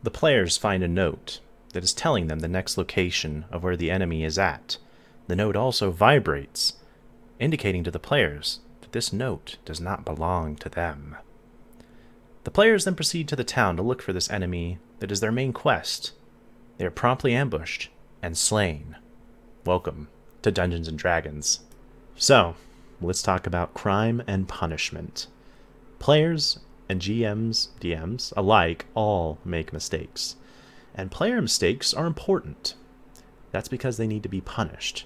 The players find a note that is telling them the next location of where the enemy is at. The note also vibrates, indicating to the players that this note does not belong to them. The players then proceed to the town to look for this enemy that is their main quest. They are promptly ambushed and slain. Welcome to Dungeons & Dragons. So, let's talk about crime and punishment. Players and GMs, DMs alike all make mistakes. And player mistakes are important. That's because they need to be punished.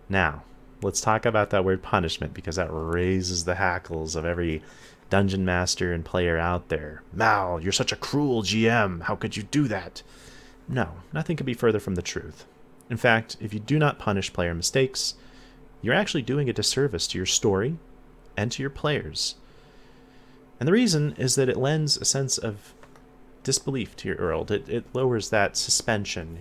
Now, let's talk about that word punishment, because that raises the hackles of every dungeon master and player out there. Mal, you're such a cruel GM. How could you do that? No, nothing could be further from the truth. In fact, if you do not punish player mistakes, you're actually doing a disservice to your story and to your players. And the reason is that it lends a sense of disbelief to your world. It lowers that suspension,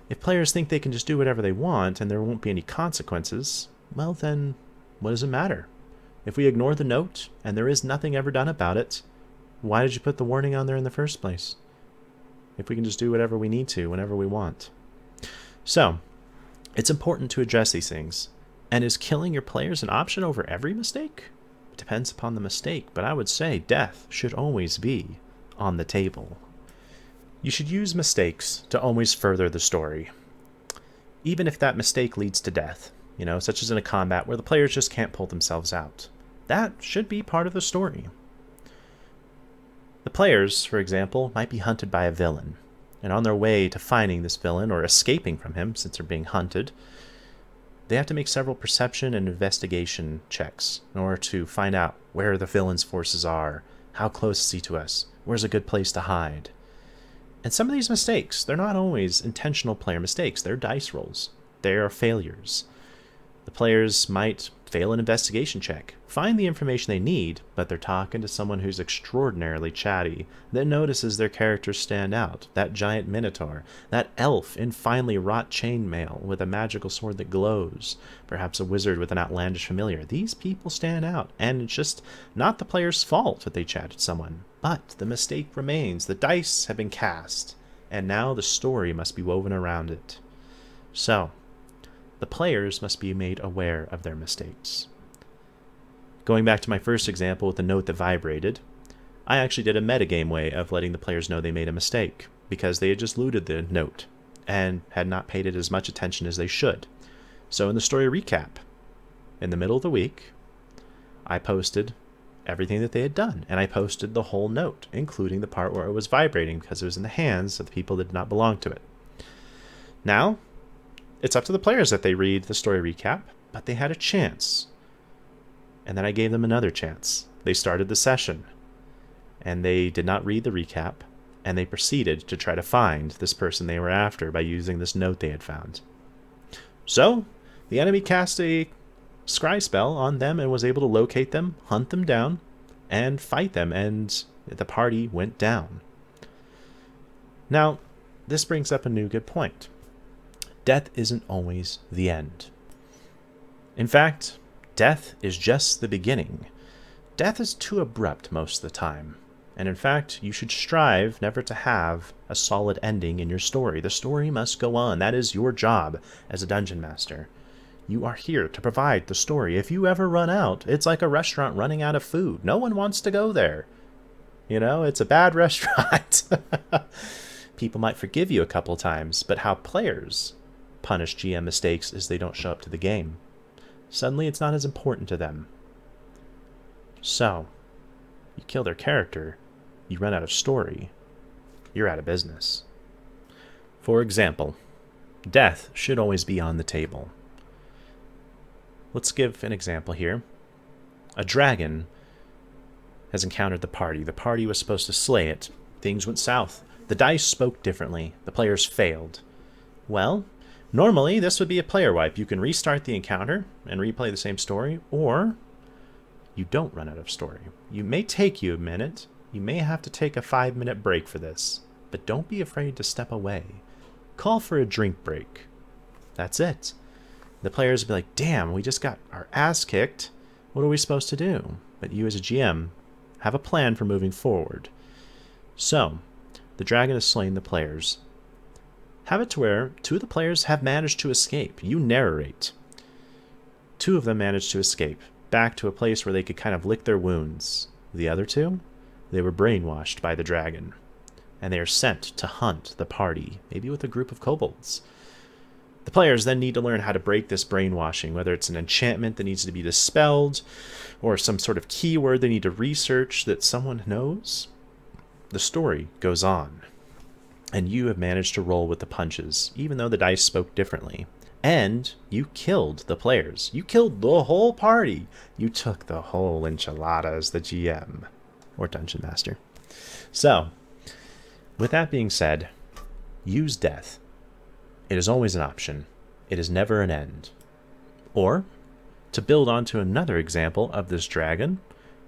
if players think they can just do whatever they want and there won't be any consequences, well then, what does it matter? If we ignore the note and there is nothing ever done about it, why did you put the warning on there in the first place? If we can just do whatever we need to, whenever we want. So, it's important to address these things. And is killing your players an option over every mistake? It depends upon the mistake, but I would say death should always be on the table. You should use mistakes to always further the story, even if that mistake leads to death, such as in a combat where the players just can't pull themselves out. That should be part of the story. The players, for example, might be hunted by a villain, and on their way to finding this villain or escaping from him, since they're being hunted, they have to make several perception and investigation checks in order to find out where the villain's forces are, how close is he to us, where's a good place to hide. And some of these mistakes, they're not always intentional player mistakes, they're dice rolls. They are failures. The players might fail an investigation check, find the information they need, but they're talking to someone who's extraordinarily chatty, that notices their characters stand out. That giant minotaur, that elf in finely wrought chainmail with a magical sword that glows, perhaps a wizard with an outlandish familiar. These people stand out, and it's just not the player's fault that they chatted someone, but the mistake remains. The dice have been cast, and now the story must be woven around it. So, the players must be made aware of their mistakes. Going back to my first example with the note that vibrated, I actually did a metagame way of letting the players know they made a mistake, because they had just looted the note and had not paid it as much attention as they should. So in the story recap, in the middle of the week, I posted everything that they had done, and I posted the whole note, including the part where it was vibrating, because it was in the hands of the people that did not belong to it. Now, it's up to the players that they read the story recap, but they had a chance. And then I gave them another chance. They started the session, and they did not read the recap, and they proceeded to try to find this person they were after by using this note they had found. So, the enemy cast a scry spell on them and was able to locate them, hunt them down, and fight them, and the party went down. Now, this brings up a new good point. Death isn't always the end. In fact, death is just the beginning. Death is too abrupt most of the time. And in fact, you should strive never to have a solid ending in your story. The story must go on. That is your job as a dungeon master. You are here to provide the story. If you ever run out, it's like a restaurant running out of food. No one wants to go there. It's a bad restaurant. People might forgive you a couple times, but how players punish GM mistakes is they don't show up to the game. Suddenly it's not as important to them. So, you kill their character, you run out of story, you're out of business. For example, death should always be on the table. Let's give an example here. A dragon has encountered the party. The party was supposed to slay it. Things went south. The dice spoke differently. The players failed. Well, normally this would be a player wipe. You can restart the encounter and replay the same story, or you don't run out of story. You may take you a minute. You may have to take a 5-minute break for this, but don't be afraid to step away. Call for a drink break. That's it. The players will be like, damn, we just got our ass kicked. What are we supposed to do? But you as a GM have a plan for moving forward. So, the dragon has slain the players. Have it to where 2 of the players have managed to escape. You narrate. 2 of them managed to escape, back to a place where they could kind of lick their wounds. The other 2, they were brainwashed by the dragon, and they are sent to hunt the party, maybe with a group of kobolds. The players then need to learn how to break this brainwashing, whether it's an enchantment that needs to be dispelled, or some sort of keyword they need to research that someone knows. The story goes on, and you have managed to roll with the punches, even though the dice spoke differently. And you killed the players. You killed the whole party. You took the whole enchilada as the GM, or Dungeon Master. So, with that being said, use death. It is always an option. It is never an end. Or, to build onto another example of this dragon,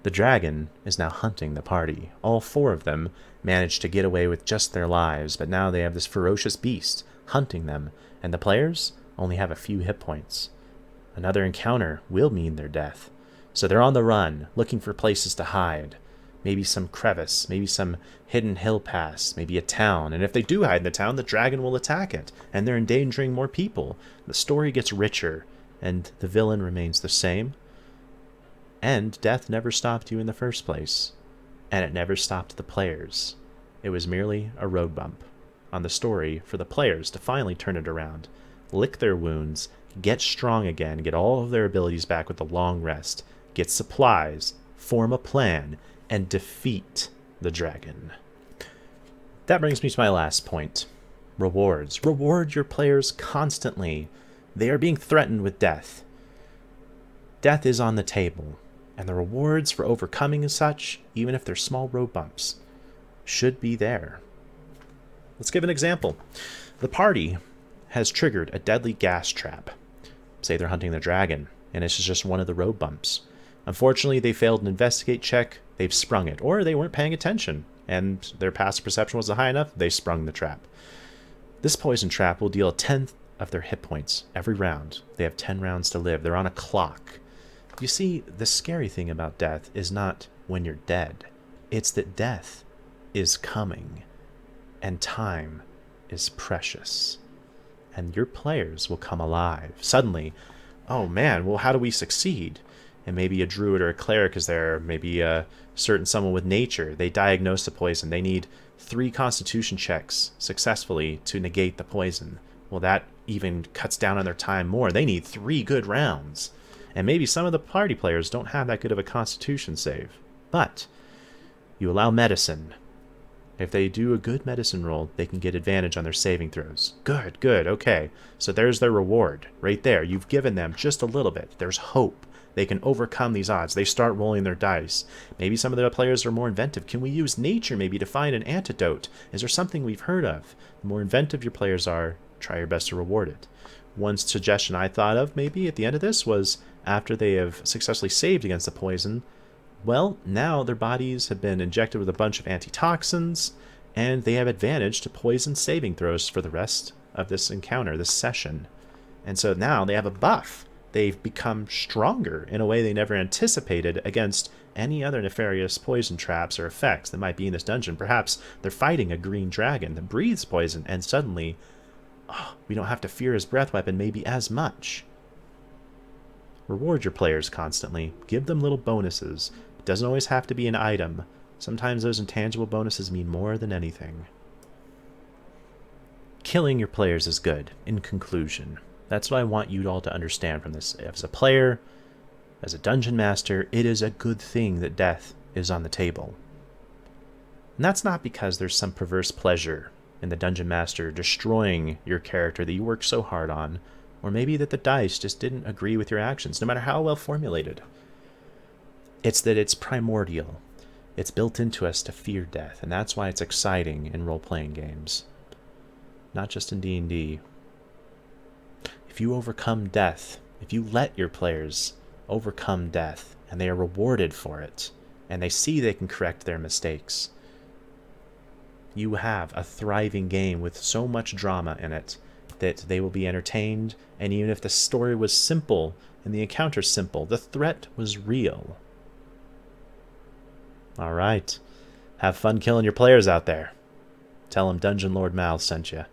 the dragon is now hunting the party. All 4 of them managed to get away with just their lives, but now they have this ferocious beast hunting them, and the players only have a few hit points. Another encounter will mean their death. So they're on the run, looking for places to hide. Maybe some crevice, maybe some hidden hill pass, maybe a town. And if they do hide in the town, the dragon will attack it, and they're endangering more people. The story gets richer, and the villain remains the same. And death never stopped you in the first place. And it never stopped the players. It was merely a road bump on the story for the players to finally turn it around, lick their wounds, get strong again, get all of their abilities back with a long rest, get supplies, form a plan, and defeat the dragon. That brings me to my last point. Rewards. Reward your players constantly. They are being threatened with death. Death is on the table, and the rewards for overcoming as such, even if they're small road bumps, should be there. Let's give an example. The party has triggered a deadly gas trap. Say they're hunting the dragon, and this is just one of the road bumps. Unfortunately, they failed an investigate check, they've sprung it, or they weren't paying attention, and their passive perception wasn't high enough, they sprung the trap. This poison trap will deal a 10th of their hit points every round. They have 10 rounds to live. They're on a clock. You see, the scary thing about death is not when you're dead. It's that death is coming, and time is precious. And your players will come alive. Suddenly, oh man, well, how do we succeed? And maybe a druid or a cleric is there, maybe a certain someone with nature. They diagnose the poison. They need 3 constitution checks successfully to negate the poison. Well, that even cuts down on their time more. They need 3 good rounds. And maybe some of the party players don't have that good of a constitution save. But you allow medicine. If they do a good medicine roll, they can get advantage on their saving throws. Good, good, okay. So there's their reward right there. You've given them just a little bit. There's hope. They can overcome these odds. They start rolling their dice. Maybe some of the players are more inventive. Can we use nature maybe to find an antidote? Is there something we've heard of? The more inventive your players are, try your best to reward it. One suggestion I thought of maybe at the end of this was after they have successfully saved against the poison, well, now their bodies have been injected with a bunch of antitoxins, and they have advantage to poison saving throws for the rest of this encounter, this session. And so now they have a buff. They've become stronger in a way they never anticipated against any other nefarious poison traps or effects that might be in this dungeon. Perhaps they're fighting a green dragon that breathes poison, and suddenly, we don't have to fear his breath weapon maybe as much. Reward your players constantly. Give them little bonuses. It doesn't always have to be an item. Sometimes those intangible bonuses mean more than anything. Killing your players is good, in conclusion. That's what I want you all to understand from this. As a player, as a dungeon master, it is a good thing that death is on the table. And that's not because there's some perverse pleasure in the dungeon master destroying your character that you worked so hard on, or maybe that the dice just didn't agree with your actions, no matter how well formulated. It's that it's primordial. It's built into us to fear death, and that's why it's exciting in role-playing games. Not just in D&D. If you overcome death, if you let your players overcome death, and they are rewarded for it, and they see they can correct their mistakes, you have a thriving game with so much drama in it that they will be entertained, and even if the story was simple and the encounter simple, the threat was real. All right. Have fun killing your players out there. Tell him Dungeon Lord Mal sent you.